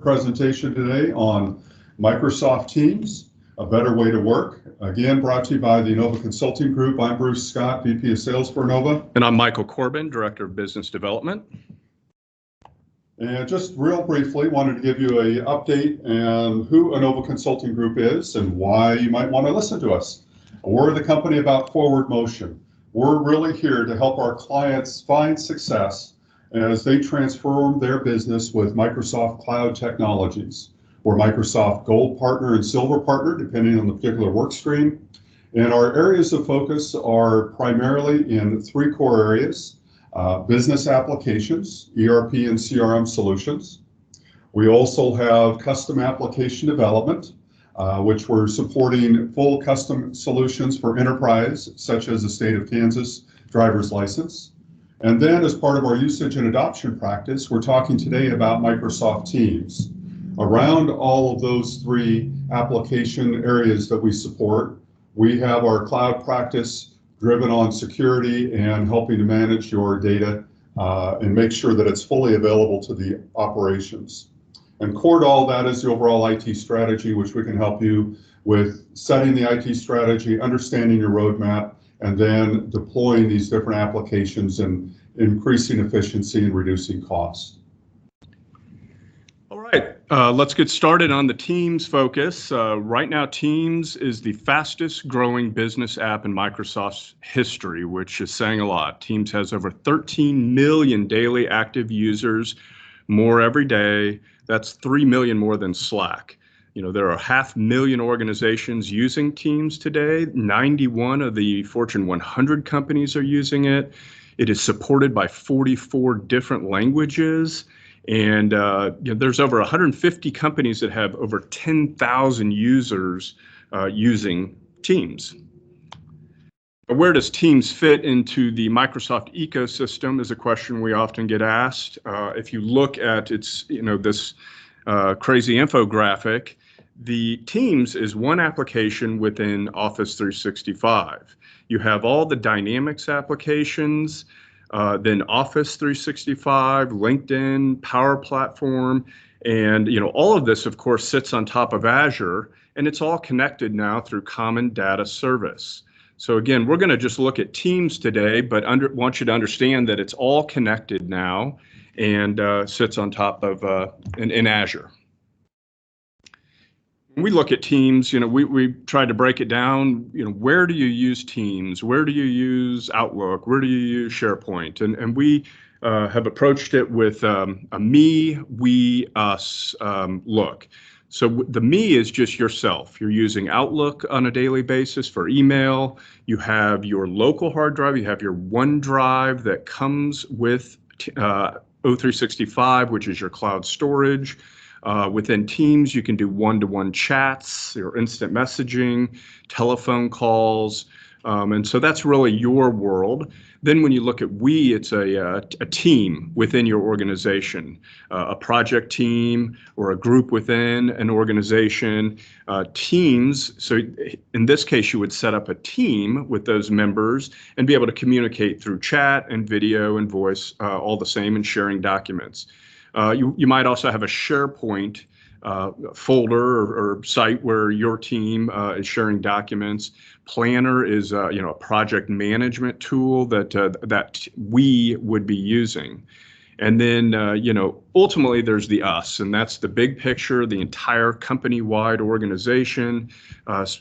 Presentation today on Microsoft Teams, a better way to work. Again, brought to you by the INNOVA Consulting Group. I'm Bruce Scott, VP of Sales for INNOVA. And I'm Michael Corbin, Director of Business Development. And just real briefly, wanted to give you an update on who INNOVA Consulting Group is and why you might want to listen to us. We're the company about forward motion. We're really here to help our clients find success as they transform their business with Microsoft Cloud technologies. We're Microsoft Gold Partner and Silver Partner, depending on the particular work stream. And our areas of focus are primarily in three core areas: business applications, ERP and CRM solutions. We also have custom application development, which we're supporting full custom solutions for enterprise, such as the state of Kansas driver's license. And then as part of our usage and adoption practice, we're talking today about Microsoft Teams. Around all of those three application areas that we support, we have our cloud practice driven on security and helping to manage your data and make sure that it's fully available to the operations. And core to all that is the overall IT strategy, which we can help you with setting the IT strategy, understanding your roadmap, and then deploying these different applications and increasing efficiency and reducing costs. All right, let's get started on the Teams focus. Right now, Teams is the fastest growing business app in Microsoft's history, which is saying a lot. Teams has over 13 million daily active users, more every day. That's 3 million more than Slack. You know, there are 500,000 organizations using Teams today. 91 of the Fortune 100 companies are using it. It is supported by 44 different languages. And there's over 150 companies that have over 10,000 users using Teams. Where does Teams fit into the Microsoft ecosystem is a question we often get asked. If you look at its, this crazy infographic, the Teams is one application within Office 365. You have all the Dynamics applications, then Office 365, LinkedIn, Power Platform, and all of this, of course, sits on top of Azure, and it's all connected now through Common Data Service. So again, we're going to just look at Teams today, but want you to understand that it's all connected now and sits on top of in Azure. When we look at Teams, we tried to break it down. Where do you use Teams? Where do you use Outlook? Where do you use SharePoint? And we have approached it with a me, we, us look. So the me is just yourself. You're using Outlook on a daily basis for email. You have your local hard drive. You have your OneDrive that comes with O365, which is your cloud storage. Within Teams, you can do one-to-one chats or instant messaging, telephone calls. And so that's really your world. Then when you look at we, it's a team within your organization, a project team or a group within an organization. Teams, so in this case, you would set up a team with those members and be able to communicate through chat and video and voice, all the same, and sharing documents. You might also have a SharePoint folder or site where your team is sharing documents. Planner is a project management tool that we would be using. And then ultimately there's the us, and that's the big picture, the entire company-wide organization.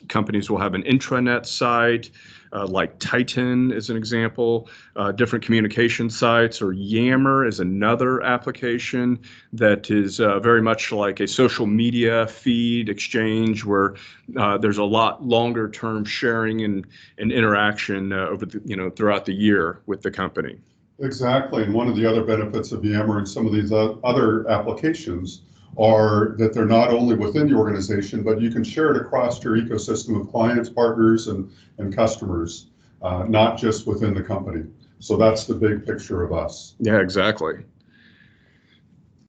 Companies will have an intranet site, like Titan is an example, different communication sites, or Yammer is another application that is very much like a social media feed exchange where there's a lot longer term sharing and interaction over throughout the year with the company. Exactly, and one of the other benefits of Yammer and some of these other applications are that they're not only within the organization, but you can share it across your ecosystem of clients, partners, and customers, not just within the company. So that's the big picture of us. Yeah, exactly.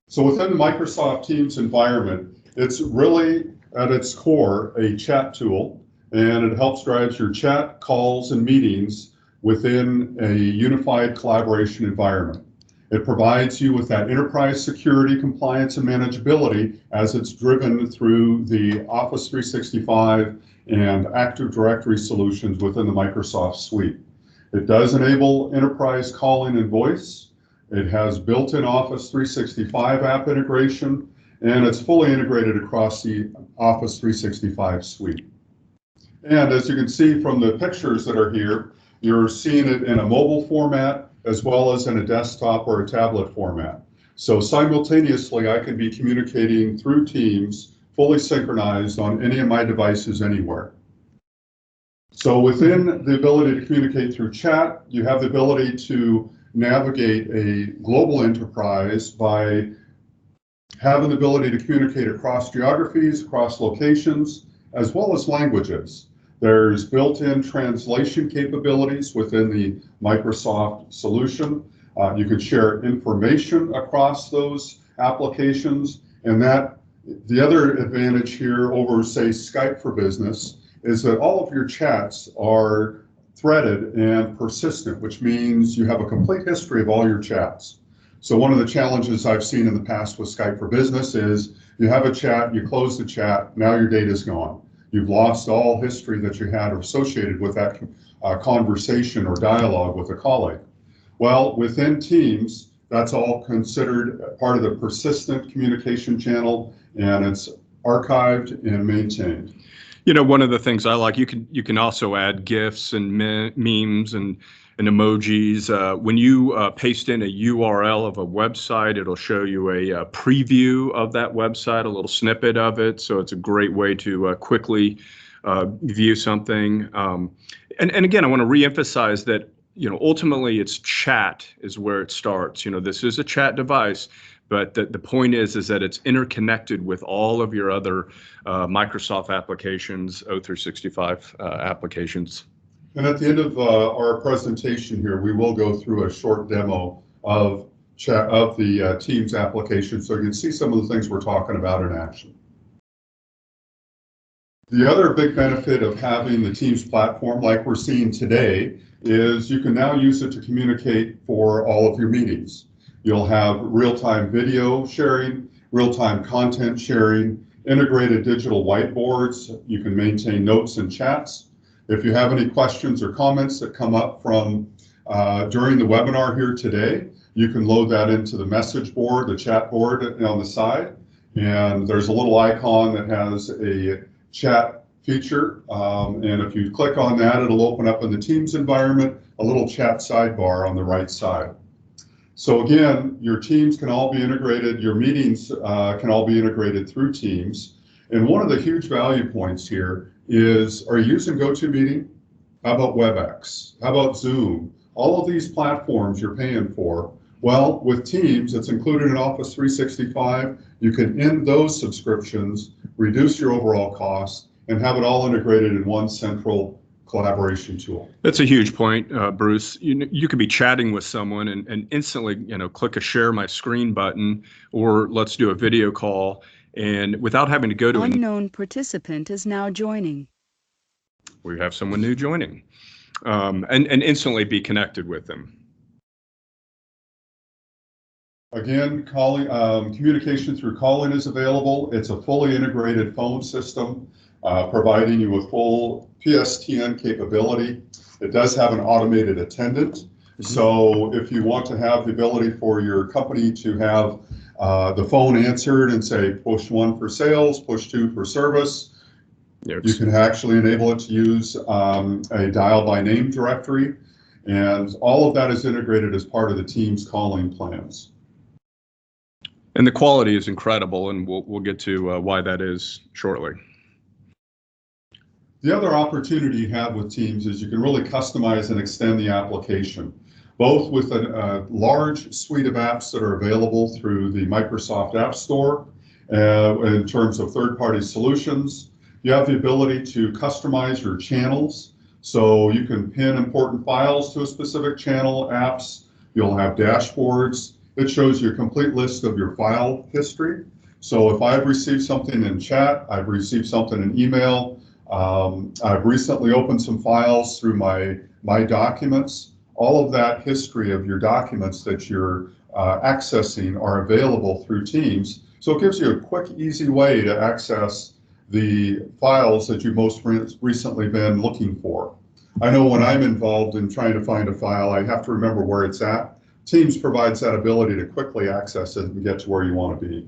So within the Microsoft Teams environment, it's really at its core a chat tool, and it helps drive your chat, calls, and meetings within a unified collaboration environment. It provides you with that enterprise security, compliance, and manageability as it's driven through the Office 365 and Active Directory solutions within the Microsoft suite. It does enable enterprise calling and voice. It has built-in Office 365 app integration, and it's fully integrated across the Office 365 suite. And as you can see from the pictures that are here, you're seeing it in a mobile format as well as in a desktop or a tablet format. So simultaneously, I can be communicating through Teams, fully synchronized on any of my devices anywhere. So within the ability to communicate through chat, you have the ability to navigate a global enterprise by having the ability to communicate across geographies, across locations, as well as languages. There's built-in translation capabilities within the Microsoft solution. You can share information across those applications, and the other advantage here over, say, Skype for Business is that all of your chats are threaded and persistent, which means you have a complete history of all your chats. So one of the challenges I've seen in the past with Skype for Business is you have a chat, you close the chat, now your data's gone. You've lost all history that you had associated with that conversation or dialogue with a colleague. Well, within Teams, that's all considered part of the persistent communication channel, and it's archived and maintained. You know, one of the things I like, you can also add GIFs and memes and emojis. When you paste in a URL of a website, it'll show you a preview of that website, a little snippet of it. So it's a great way to quickly view something. And again, I want to reemphasize that, you know, ultimately it's chat is where it starts. You know, this is a chat device, but the point is that it's interconnected with all of your other Microsoft applications, O365 applications. And at the end of our presentation here, we will go through a short demo of the Teams application so you can see some of the things we're talking about in action. The other big benefit of having the Teams platform like we're seeing today is you can now use it to communicate for all of your meetings. You'll have real-time video sharing, real-time content sharing, integrated digital whiteboards. You can maintain notes and chats. If you have any questions or comments that come up from during the webinar here today, you can load that into the message board, the chat board on the side. And there's a little icon that has a chat feature. And if you click on that, it'll open up in the Teams environment, a little chat sidebar on the right side. So again, your Teams can all be integrated, your meetings can all be integrated through Teams. And one of the huge value points here is, are you using GoToMeeting? How about WebEx? How about Zoom? All of these platforms you're paying for. Well, with Teams, it's included in Office 365. You can end those subscriptions, reduce your overall costs, and have it all integrated in one central collaboration tool. That's a huge point, Bruce. You could be chatting with someone and instantly, click a share my screen button, or let's do a video call, and without having to go to unknown participant is now joining. We have someone new joining, and instantly be connected with them. Again, communication through calling is available. It's a fully integrated phone system, providing you with full PSTN capability. It does have an automated attendant. Mm-hmm. So if you want to have the ability for your company to have the phone answered and say, push 1 for sales, push 2 for service, you can actually enable it to use a dial by name directory. And all of that is integrated as part of the Teams calling plans. And the quality is incredible, and we'll get to why that is shortly. The other opportunity you have with Teams is you can really customize and extend the application, both with a large suite of apps that are available through the Microsoft App Store in terms of third-party solutions. You have the ability to customize your channels, so you can pin important files to a specific channel, apps. You'll have dashboards. It shows you a complete list of your file history. So if I've received something in chat, I've received something in email, I've recently opened some files through my documents, all of that history of your documents that you're accessing are available through Teams. So it gives you a quick, easy way to access the files that you've most recently been looking for. I know when I'm involved in trying to find a file, I have to remember where it's at. Teams provides that ability to quickly access it and get to where you want to be.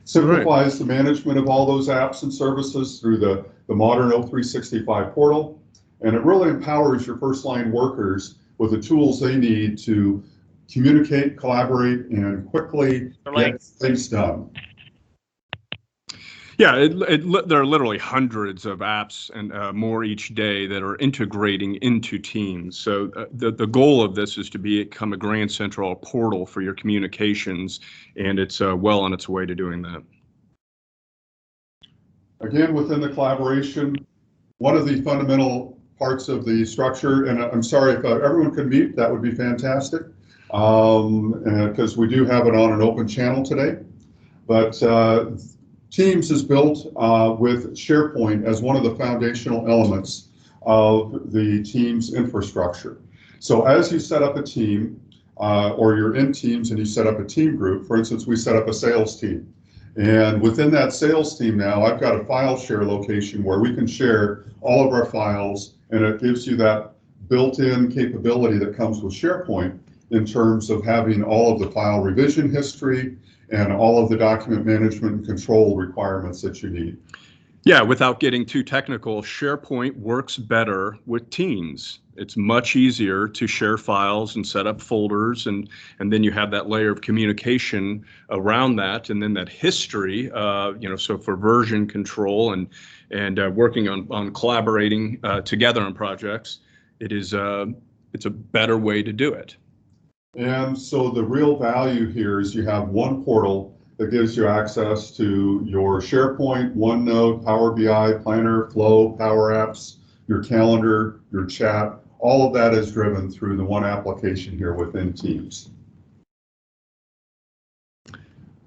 Simplifies the management of all those apps and services through the modern O365 portal, and it really empowers your first-line workers with the tools they need to communicate, collaborate, and quickly get things done. Yeah, there are literally hundreds of apps and more each day that are integrating into Teams. So the goal of this is to become a grand central portal for your communications, and it's well on its way to doing that. Again, within the collaboration, one of the fundamental parts of the structure, and I'm sorry if everyone could mute, that would be fantastic, because we do have it on an open channel today. But Teams is built with SharePoint as one of the foundational elements of the Teams infrastructure. So as you set up a team, or you're in Teams and you set up a team group, for instance, we set up a sales team. And within that sales team now, I've got a file share location where we can share all of our files, and it gives you that built-in capability that comes with SharePoint in terms of having all of the file revision history and all of the document management and control requirements that you need. Yeah, without getting too technical, SharePoint works better with Teams. It's much easier to share files and set up folders, and then you have that layer of communication around that, and then that history, so for version control and working on collaborating together on projects, it's a better way to do it. And so the real value here is you have one portal that gives you access to your SharePoint, OneNote, Power BI, Planner, Flow, Power Apps, your calendar, your chat. All of that is driven through the one application here within Teams.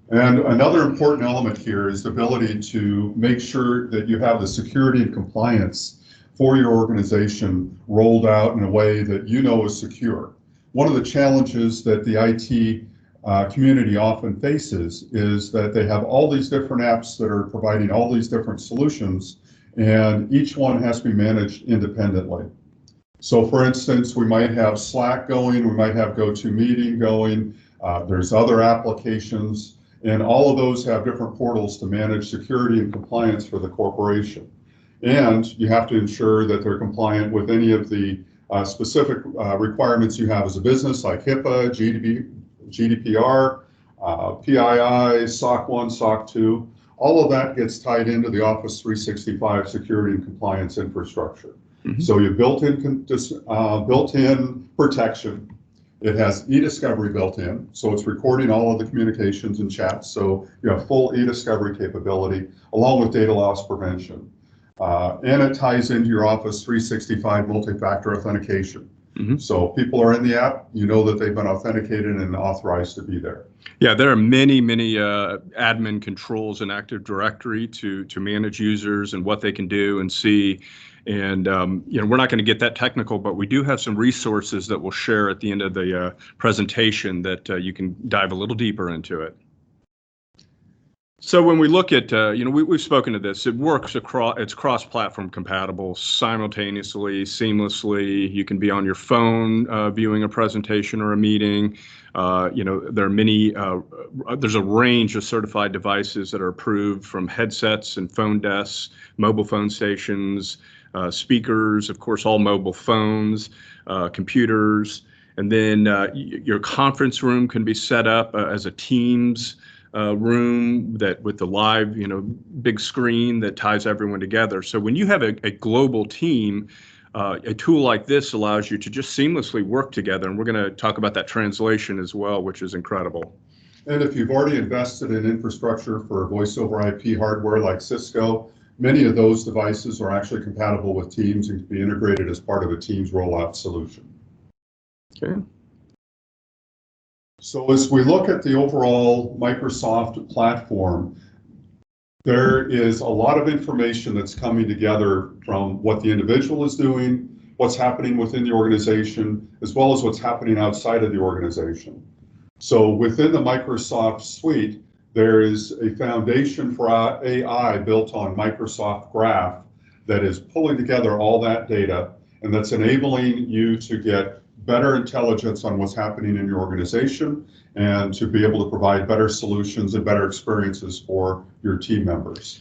And another important element here is the ability to make sure that you have the security and compliance for your organization rolled out in a way that you know is secure. One of the challenges that the IT community often faces is that they have all these different apps that are providing all these different solutions, and each one has to be managed independently. So for instance, we might have Slack going, we might have GoToMeeting going, there's other applications, and all of those have different portals to manage security and compliance for the corporation. And you have to ensure that they're compliant with any of the specific requirements you have as a business, like HIPAA, GDPR, PII, SOC 1, SOC 2. All of that gets tied into the Office 365 security and compliance infrastructure. Mm-hmm. So you built-in protection. It has e-discovery built in, so it's recording all of the communications and chats. So you have full e-discovery capability along with data loss prevention. And it ties into your Office 365 multi-factor authentication. Mm-hmm. So people are in the app, you know that they've been authenticated and authorized to be there. Yeah, there are many admin controls in Active Directory to manage users and what they can do and see. And we're not going to get that technical, but we do have some resources that we'll share at the end of the presentation that you can dive a little deeper into it. So when we look at, we've spoken to this, it works across, it's cross-platform compatible simultaneously, seamlessly. You can be on your phone viewing a presentation or a meeting. There are many, there's a range of certified devices that are approved, from headsets and phone desks, mobile phone stations, speakers, of course, all mobile phones, computers. And then your conference room can be set up as a Teams room that with the live, big screen that ties everyone together. So when you have a global team, a tool like this allows you to just seamlessly work together. And we're going to talk about that translation as well, which is incredible. And if you've already invested in infrastructure for voice over IP hardware like Cisco, many of those devices are actually compatible with Teams and can be integrated as part of a Teams rollout solution. Okay. So as we look at the overall Microsoft platform, there is a lot of information that's coming together from what the individual is doing, what's happening within the organization, as well as what's happening outside of the organization. So within the Microsoft suite, there is a foundation for AI built on Microsoft Graph that is pulling together all that data, and that's enabling you to get better intelligence on what's happening in your organization and to be able to provide better solutions and better experiences for your team members.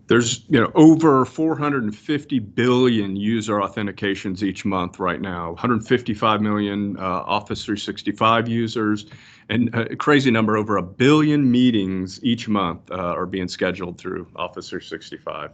There's over 450 billion user authentications each month right now, 155 million Office 365 users, and a crazy number, over 1 billion meetings each month are being scheduled through Office 365.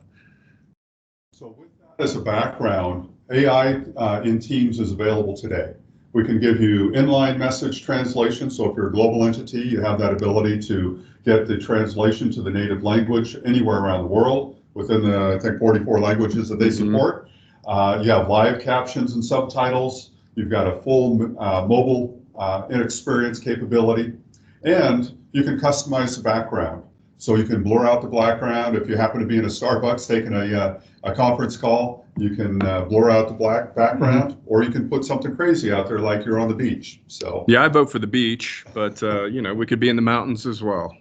So with that as a background, AI in Teams is available today. We can give you inline message translation. So if you're a global entity, you have that ability to get the translation to the native language anywhere around the world within the, I think, 44 languages that they support. You have live captions and subtitles. You've got a full mobile experience capability, and you can customize the background. So you can blur out the background. If you happen to be in a Starbucks taking a conference call, you can blur out the black background, or you can put something crazy out there like you're on the beach. So yeah, I vote for the beach, but we could be in the mountains as well.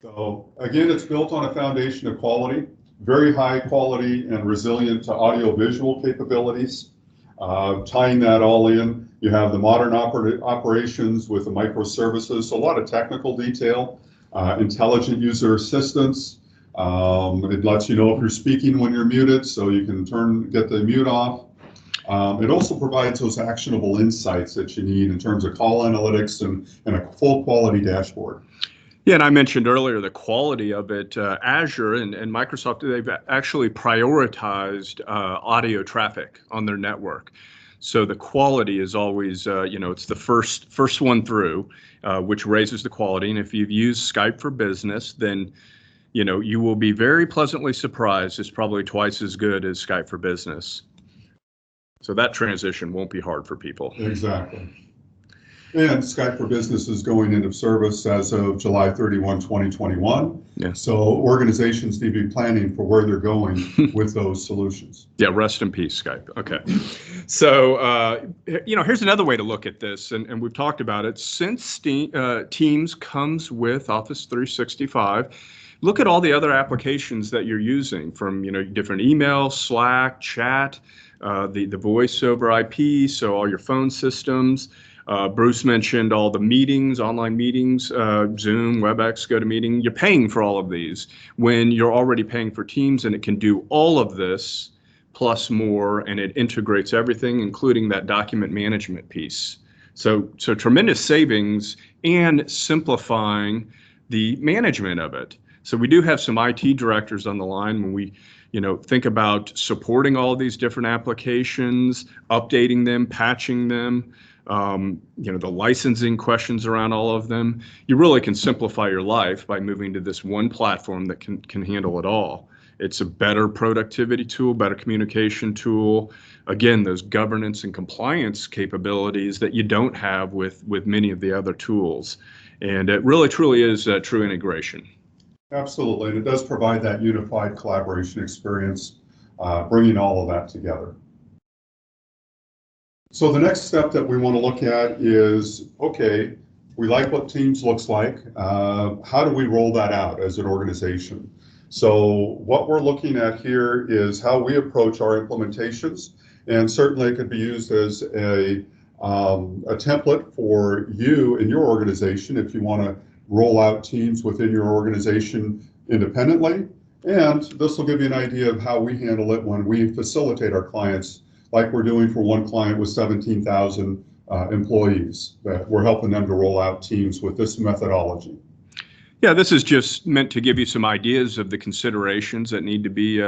So again, it's built on a foundation of quality, very high quality and resilient to audio-visual capabilities. Tying that all in, you have the modern operations with the microservices, so a lot of technical detail, intelligent user assistance. It lets you know if you're speaking when you're muted, so you can get the mute off. It also provides those actionable insights that you need in terms of call analytics and a full quality dashboard. Yeah, and I mentioned earlier the quality of it. Azure and Microsoft, they've actually prioritized audio traffic on their network. So the quality is always, it's the first one through, which raises the quality. And if you've used Skype for Business, then you will be very pleasantly surprised. It's probably twice as good as Skype for Business. So that transition won't be hard for people. Exactly. And Skype for Business is going into service as of July 31, 2021. Yeah. So organizations need to be planning for where they're going with those solutions. Yeah, rest in peace, Skype. Okay. So, here's another way to look at this, and we've talked about it. Since Teams comes with Office 365, look at all the other applications that you're using, from different email, Slack, chat, the voice over IP, so all your phone systems. Bruce mentioned all the meetings, online meetings, Zoom, WebEx, GoToMeeting. You're paying for all of these when you're already paying for Teams, and it can do all of this plus more, and it integrates everything, including that document management piece. So tremendous savings and simplifying the management of it. So we do have some IT directors on the line when we think about supporting all these different applications, updating them, patching them. The licensing questions around all of them. You really can simplify your life by moving to this one platform that can handle it all. It's a better productivity tool, better communication tool. Again, those governance and compliance capabilities that you don't have with many of the other tools. And it really, truly is a true integration. Absolutely, and it does provide that unified collaboration experience, bringing all of that together. So the next step that we want to look at is, okay, we like what Teams looks like. How do we roll that out as an organization? So what we're looking at here is how we approach our implementations, and certainly it could be used as a template for you and your organization if you want to roll out Teams within your organization independently. And this will give you an idea of how we handle it when we facilitate our clients, like we're doing for one client with 17,000 employees, that we're helping them to roll out Teams with this methodology. Yeah, this is just meant to give you some ideas of the considerations that need to be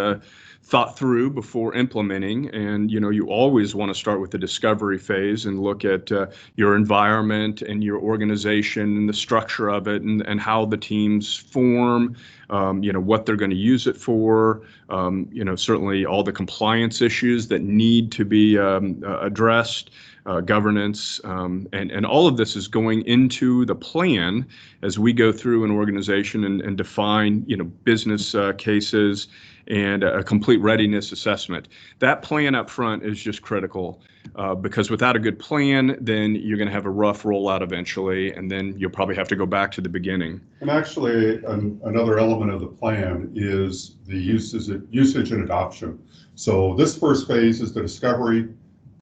thought through before implementing. And you always want to start with the discovery phase and look at your environment and your organization and the structure of it, and how the teams form, what they're going to use it for, certainly all the compliance issues that need to be addressed. Governance, and all of this is going into the plan as we go through an organization and define, business cases and a complete readiness assessment. That plan up front is just critical because without a good plan, then you're going to have a rough rollout eventually, and then you'll probably have to go back to the beginning. And actually, another element of the plan is the usage and adoption. So this first phase is the discovery.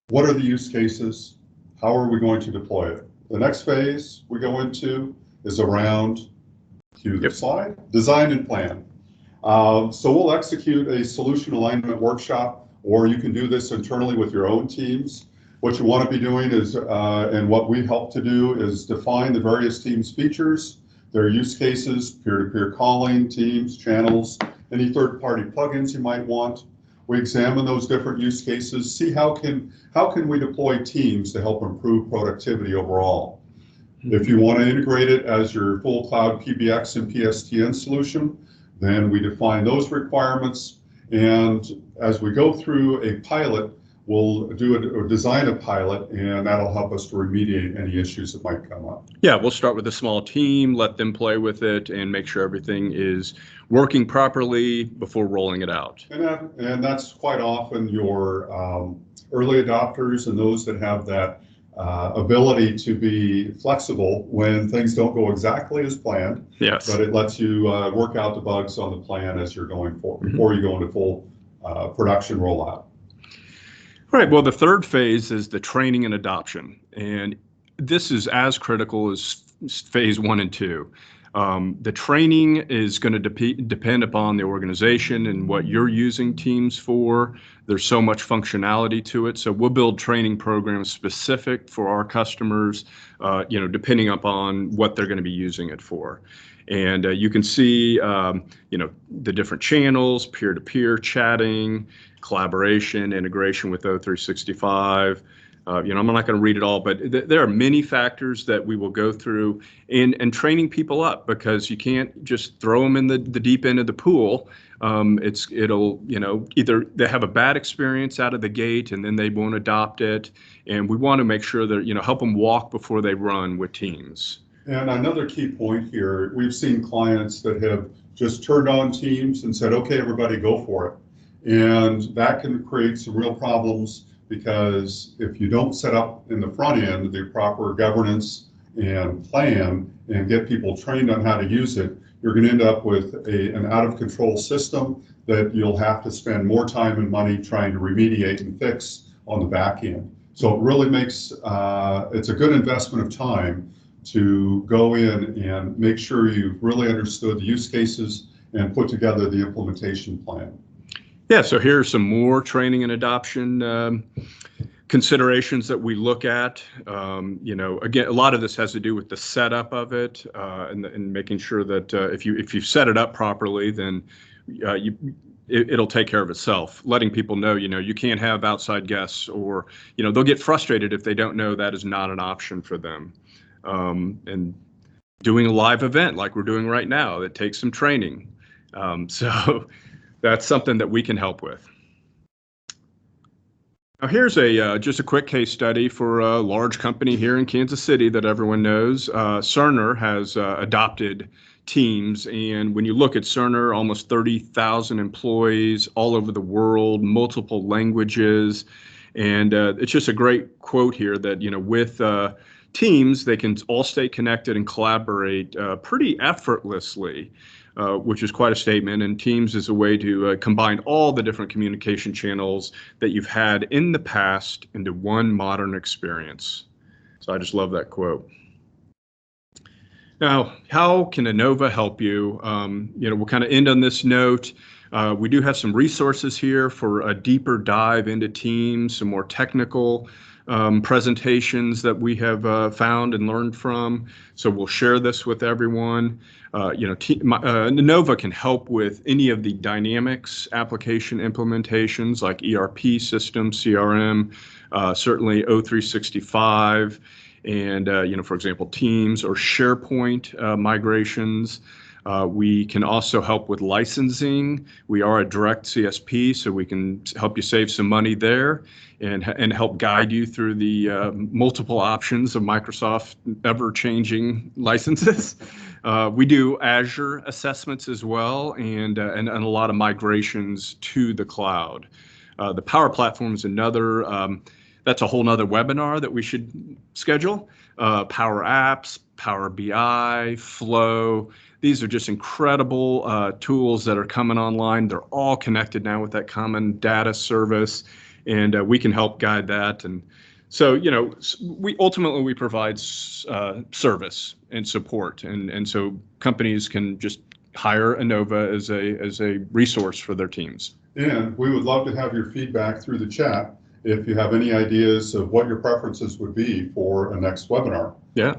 What are the use cases? How are we going to deploy it? The next phase we go into is around, cue the slide, design and plan. So we'll execute a solution alignment workshop, or you can do this internally with your own teams. What you want to be doing is, and what we help to do, is define the various teams' features, their use cases, peer-to-peer calling, teams, channels, any third-party plugins you might want. We examine those different use cases, see how can we deploy teams to help improve productivity overall. If you want to integrate it as your full cloud PBX and PSTN solution, then we define those requirements. And as we go through a pilot, we'll design a pilot, and that'll help us to remediate any issues that might come up. Yeah, we'll start with a small team, let them play with it, and make sure everything is working properly before rolling it out. And that's quite often your early adopters and those that have that ability to be flexible when things don't go exactly as planned. Yes. But it lets you work out the bugs on the plan as you're going forward before you go into full production rollout. Right. Well, the third phase is the training and adoption. And this is as critical as phase 1 and 2. The training is going to depend upon the organization and what you're using Teams for. There's so much functionality to it. So we'll build training programs specific for our customers, depending upon what they're going to be using it for. And you can see, the different channels, peer-to-peer chatting, collaboration, integration with O365. I'm not going to read it all, but there are many factors that we will go through in training people up, because you can't just throw them in the deep end of the pool. It'll either they have a bad experience out of the gate and then they won't adopt it, and we want to make sure that help them walk before they run with Teams. And another key point here, we've seen clients that have just turned on Teams and said, okay, everybody go for it. And that can create some real problems, because if you don't set up in the front end the proper governance and plan and get people trained on how to use it, you're going to end up with an out of control system that you'll have to spend more time and money trying to remediate and fix on the back end. So it really makes, it's a good investment of time to go in and make sure you've really understood the use cases and put together the implementation plan. Yeah, so here are some more training and adoption considerations that we look at. Again, a lot of this has to do with the setup of it and making sure that if you set it up properly, then it'll take care of itself. Letting people know, you can't have outside guests, or they'll get frustrated if they don't know that is not an option for them. And doing a live event like we're doing right now, that takes some training. So that's something that we can help with. Now here's just a quick case study for a large company here in Kansas City that everyone knows. Cerner has adopted Teams, and when you look at Cerner, almost 30,000 employees all over the world, multiple languages, and it's just a great quote here that with Teams, they can all stay connected and collaborate pretty effortlessly, which is quite a statement. And Teams is a way to combine all the different communication channels that you've had in the past into one modern experience. So I just love that quote. Now, how can INNOVA help you? We'll kind of end on this note. We do have some resources here for a deeper dive into Teams, some more technical presentations that we have found and learned from. So we'll share this with everyone. INNOVA can help with any of the Dynamics application implementations like ERP system, CRM, certainly O365, and for example, Teams or SharePoint migrations. We can also help with licensing. We are a direct CSP, so we can help you save some money there and help guide you through the multiple options of Microsoft ever-changing licenses. We do Azure assessments as well, and a lot of migrations to the cloud. The Power Platform is another. That's a whole nother webinar that we should schedule. Power Apps, Power BI, Flow. These are just incredible tools that are coming online. They're all connected now with that common data service, and we can help guide that. And so, we ultimately provide service and support, and so companies can just hire INNOVA as a resource for their teams. And we would love to have your feedback through the chat if you have any ideas of what your preferences would be for a next webinar. Yeah.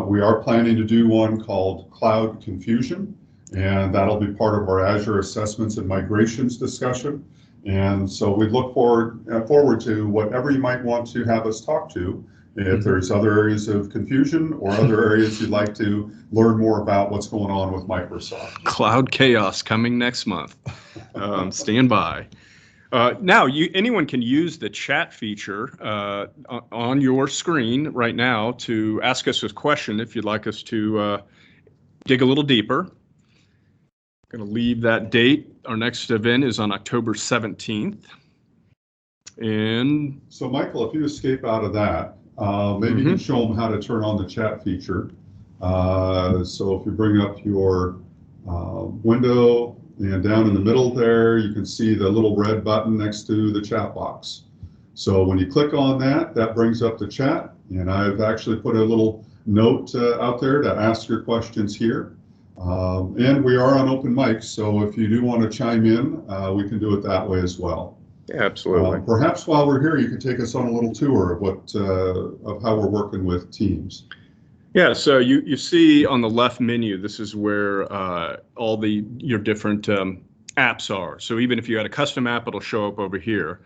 We are planning to do one called Cloud Confusion, and that'll be part of our Azure assessments and migrations discussion. And so we look forward to whatever you might want to have us talk to. If there's other areas of confusion or other areas you'd like to learn more about what's going on with Microsoft. Cloud chaos coming next month. Stand by. Now, anyone can use the chat feature on your screen right now to ask us a question if you'd like us to dig a little deeper. I'm going to leave that date. Our next event is on October 17th. And so, Michael, if you escape out of that, maybe you can show them how to turn on the chat feature. So if you bring up your window, and down in the middle there, you can see the little red button next to the chat box. So when you click on that, that brings up the chat. And I've actually put a little note out there to ask your questions here. And we are on open mic, so if you do want to chime in, we can do it that way as well. Yeah, absolutely. Perhaps while we're here, you could take us on a little tour of how we're working with Teams. Yeah, so you see on the left menu, this is where all your different apps are. So even if you had a custom app, it'll show up over here.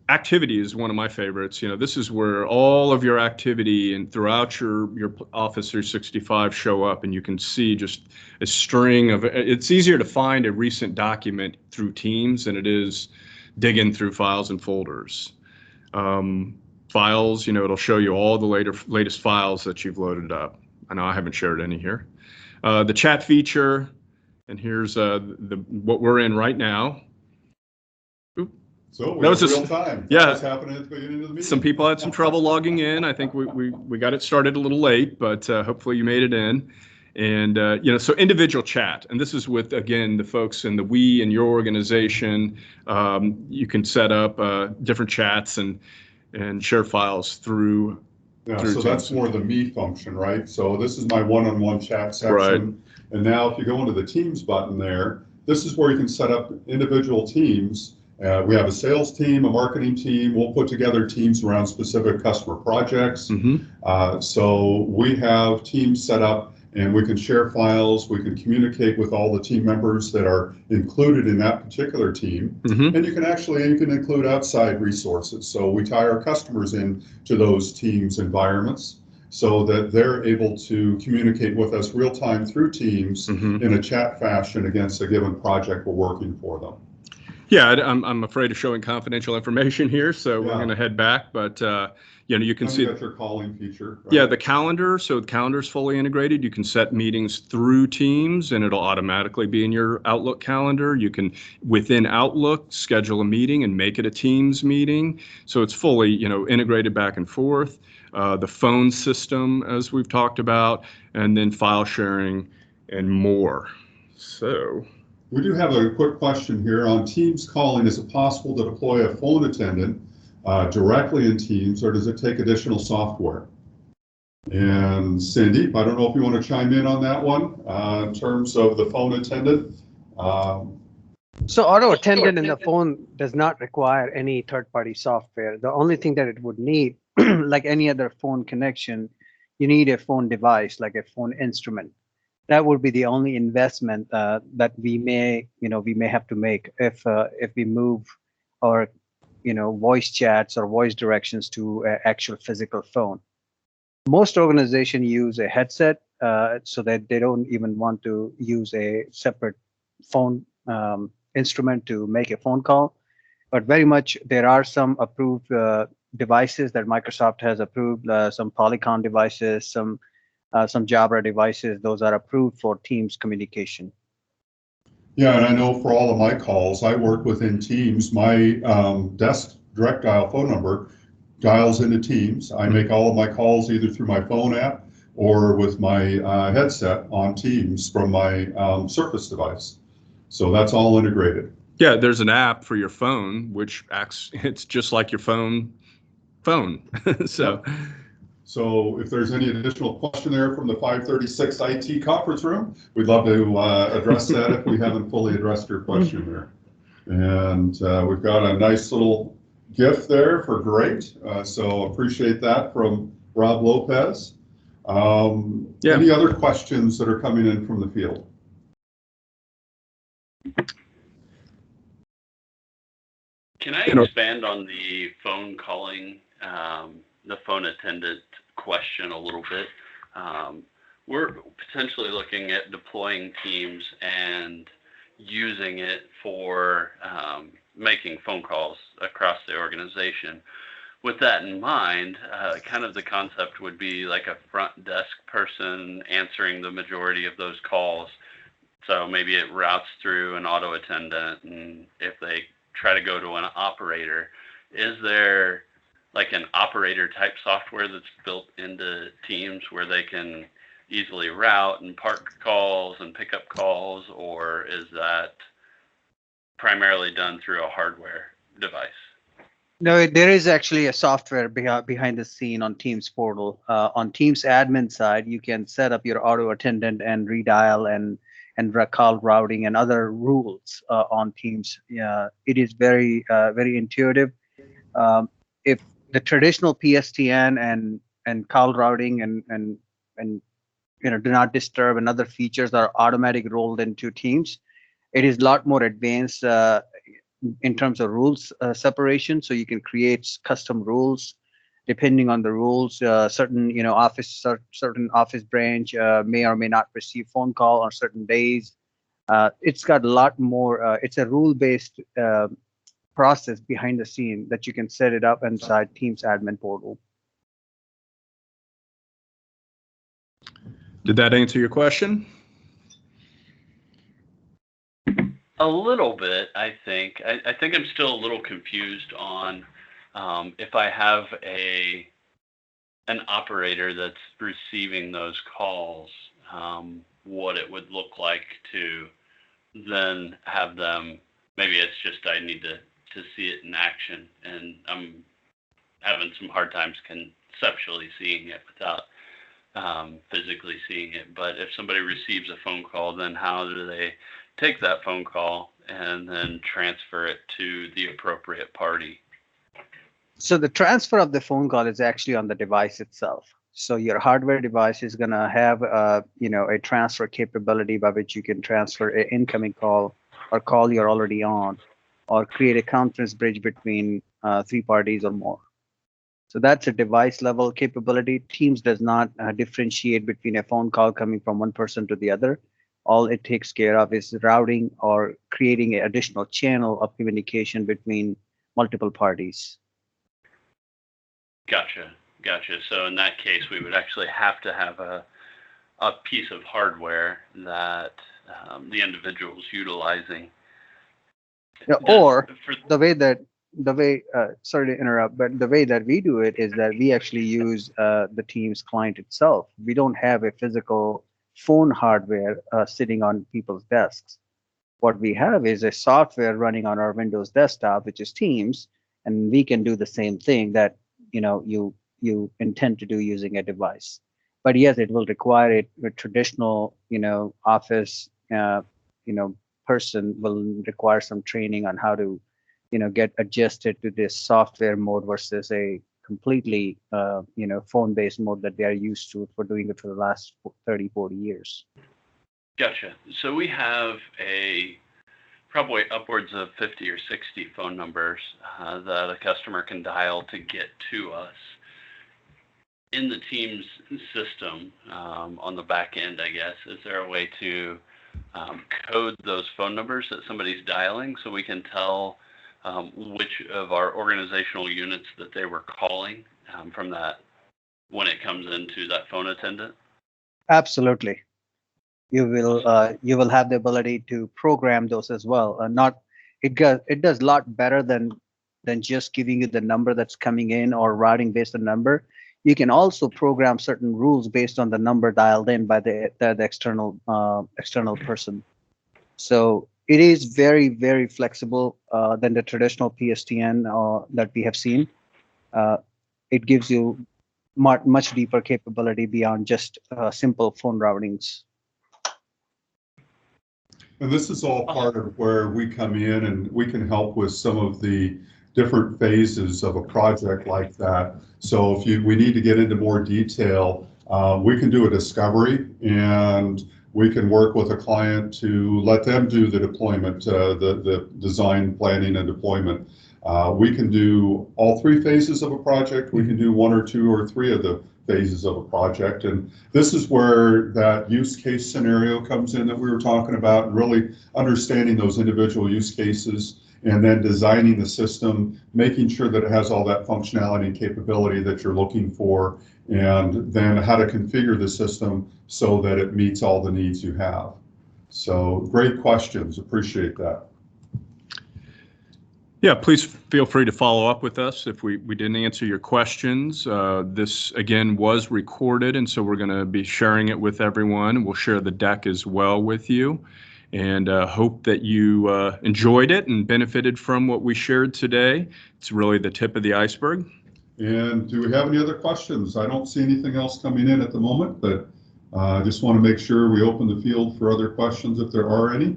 Activity is one of my favorites. This is where all of your activity and throughout your Office 365 show up, and you can see just a string of. It's easier to find a recent document through Teams than it is digging through files and folders. Files, it'll show you all the latest files that you've loaded up. I know I haven't shared any here. The chat feature, and here's what we're in right now. Oop. So we're in real time. Yeah. What's happening at the beginning of the meeting? Some people had some trouble logging in. I think we got it started a little late, but hopefully you made it in. And so individual chat, and this is with, again, the folks in the we in your organization. You can set up different chats and share files through. Yeah, through so Teams. that's more the me function, right? So this is my one-on-one chat section. Right. And now if you go into the Teams button there, this is where you can set up individual teams. We have a sales team, a marketing team. We'll put together teams around specific customer projects. So we have teams set up, and we can share files. We can communicate with all the team members that are included in that particular team. And you can include outside resources. So we tie our customers in to those teams' environments so that they're able to communicate with us real time through Teams in a chat fashion against a given project we're working for them. Yeah, I'm afraid of showing confidential information here, so we're going to head back. But you can see that's your calling feature. Right? Yeah, the calendar. So the calendar is fully integrated. You can set meetings through Teams, and it'll automatically be in your Outlook calendar. You can, within Outlook, schedule a meeting and make it a Teams meeting. So it's fully integrated back and forth. The phone system, as we've talked about, and then file sharing and more. So. We do have a quick question here on Teams calling. Is it possible to deploy a phone attendant directly in Teams, or does it take additional software? And Sandeep, I don't know if you want to chime in on that one in terms of the phone attendant. So auto attendant in the phone does not require any third-party software. The only thing that it would need, like any other phone connection, you need a phone device, like a phone instrument. That would be the only investment that we may have to make if we move our voice chats or voice directions to an actual physical phone. Most organizations use a headset so that they don't even want to use a separate phone instrument to make a phone call. But very much there are some approved devices that Microsoft has approved, some Polycon devices, some some Jabra devices. Those are approved for Teams communication. Yeah, and I know for all of my calls, I work within Teams. My desk direct dial phone number dials into Teams. I make all of my calls either through my phone app or with my headset on Teams from my Surface device. So that's all integrated. Yeah, there's an app for your phone, which acts, it's just like your phone. So, So if there's any additional question there from the 536 IT conference room, we'd love to address that if we haven't fully addressed your question there. And we've got a nice little gift there for great. So appreciate that from Rob Lopez. Yeah. Any other questions that are coming in from the field? Can I expand on the phone calling, the phone attendant question a little bit? We're potentially looking at deploying Teams and using it for making phone calls across the organization. With that in mind, kind of the concept would be like a front desk person answering the majority of those calls. So maybe it routes through an auto attendant, and if they try to go to an operator, is there like an operator type software that's built into Teams where they can easily route and park calls and pick up calls, or is that primarily done through a hardware device? No, there is actually a software behind the scene on Teams portal. On Teams admin side, you can set up your auto attendant and redial and call routing and other rules on Teams. It is very intuitive. If the traditional PSTN and call routing and do not disturb and other features are automatic rolled into Teams, it is a lot more advanced in terms of rules separation. So you can create custom rules depending on the rules. Certain office branch may or may not receive phone call on certain days. It's got a lot more. It's a rule-based process behind the scene that you can set it up inside Teams admin portal. did that answer your question? A little bit, I think. I think I'm still a little confused on if I have an operator that's receiving those calls, what it would look like to then have them. Maybe it's just I need to see it in action, and I'm having some hard times conceptually seeing it without physically seeing it. But if somebody receives a phone call, then how do they take that phone call and then transfer it to the appropriate party? So the transfer of the phone call is actually on the device itself. So your hardware device is going to have a transfer capability by which you can transfer an incoming call or call you're already on, or create a conference bridge between three parties or more. So that's a device level capability. Teams does not differentiate between a phone call coming from one person to the other. All it takes care of is routing or creating an additional channel of communication between multiple parties. Gotcha. So in that case, we would actually have to have a piece of hardware that the individual's utilizing. Or sorry to interrupt, but the way that we do it is that we actually use the Teams client itself. We don't have a physical phone hardware sitting on people's desks. What we have is a software running on our Windows desktop, which is Teams, and we can do the same thing that you intend to do using a device. But yes, it will require a traditional office person will require some training on how to get adjusted to this software mode versus a completely phone-based mode that they are used to for doing it for the last 30-40 years. Gotcha. So we have probably upwards of 50 or 60 phone numbers that a customer can dial to get to us. In the Teams system, on the back end, I guess, is there a way to code those phone numbers that somebody's dialing so we can tell which of our organizational units that they were calling from that when it comes into that phone attendant? Absolutely. You will have the ability to program those as well. Not it does a lot better than just giving you the number that's coming in or routing based on number. You can also program certain rules based on the number dialed in by the external person. So it is very flexible than the traditional PSTN that we have seen. Uh, it gives you much deeper capability beyond just simple phone routings. And this is all part of where we come in and we can help with some of the different phases of a project like that. So if we need to get into more detail, we can do a discovery and we can work with a client to let them do the deployment, the design, planning, and deployment. We can do all three phases of a project. We can do one or two or three of the phases of a project. And this is where that use case scenario comes in that we were talking about, really understanding those individual use cases and then designing the system, making sure that it has all that functionality and capability that you're looking for, and then how to configure the system so that it meets all the needs you have. So great questions, appreciate that. Yeah, please feel free to follow up with us if we didn't answer your questions. This, again, was recorded, and so we're going to be sharing it with everyone. We'll share the deck as well with you, and hope that you enjoyed it and benefited from what we shared today. It's really the tip of the iceberg. And do we have any other questions? I don't see anything else coming in at the moment, but I just want to make sure we open the field for other questions if there are any.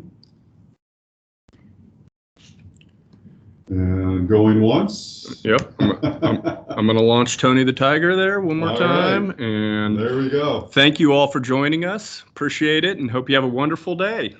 And going once. Yep, I'm going to launch Tony the Tiger there one more time. Right. And there we go. Thank you all for joining us. Appreciate it and hope you have a wonderful day.